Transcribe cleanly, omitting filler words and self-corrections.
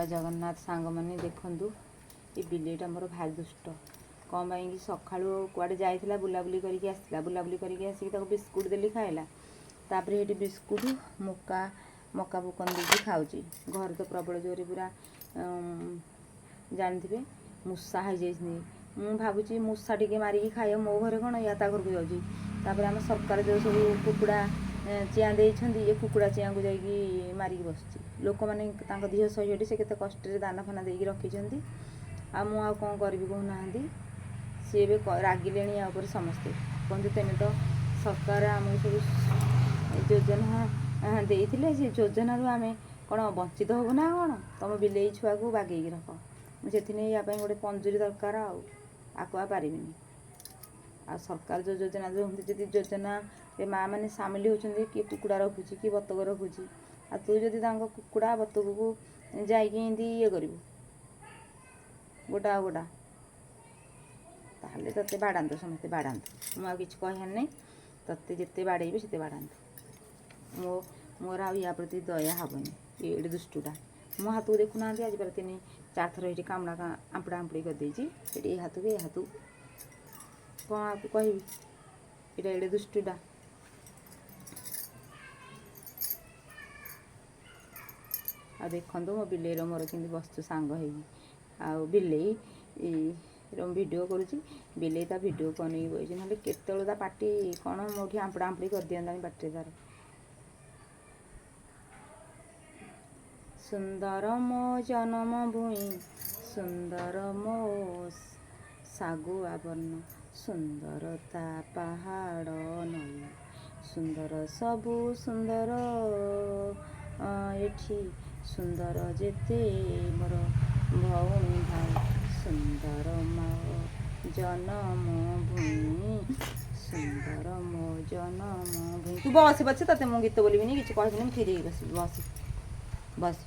जगन्नाथ सांग मैंने देखूँ ये बिलेटा मोर भारी दुष्ट कौन पाई सका कुआडे जाइला बुलाबुली करके आसला बुलाबुली करके आसिक बिस्कुट देली खाइला तापर ये बिस्कुट मका मका पुकन देकी खाऊँगी घर तो प्रबल जोरे पूरा जानते मूषा हो जाइए मु भावुँ मूषा टी मारिकी खाए मो घर कौन या घर को जाऊँगी आम सरकार जो सब कुकुड़ा चिआँ देती ये कुकुड़ा चिआँ को जाकि मारिकी बस लोक मैंने दीह सही से केते कष्ट दाना फाना देकी रखिंट आ कौन करी कहना सी ए रागिले समस्ते कहते तेने तो सरकार आम सब योजना देते से योजना रू आम कौन वंचित हबू ना कौन तुम बिले छुआ को बागेकी रख मुझे यापाई गोटे पंजुरी दरकार आकुआ पारिनी आ सरकार जो योजना जो होती योजना माँ मैंने सामिल होती कि कुकुड़ा रखुची कि बतक रखुची आ तू जदि कुकुड़ा बतक को जाइए ये कर गोटा गोटा ताहले तते बाड़ात समस्ते बाड़ात मुझे कहर नहीं तते जिते बाड़े से बाड़ात मोर आ प्रति दया हेनी ये दुष्टुटा मो हाथ को देखुना आज पर 3-4 थर ये कामड़ा आंपड़ा आंपड़ी करदे ये हाथ को ये हाथ कौन आपको कह ये दुष्टुटा आ देखो मो बिलेर मोर कि बस सांग हो बिले भिडियो करुँची बिले ता भिडियो को नहीं बही ना केत पार्टी कौन मोटी आंपड़ा आंपड़ी कर दिखानी पार्टी तार सुंदर मो जन्म भूमि सुंदर मो सागुआ वर्ण सुंदरता पहाड़ नई सुंदर सबू सुंदर एठी सुंदर जेते मोर भौणी भाई सुंदर मो जन्म भूमि सुंदर मो जन्म भूमि तू बस बस ते मुझे गीत बोलबी कि कहबी फिर बस बस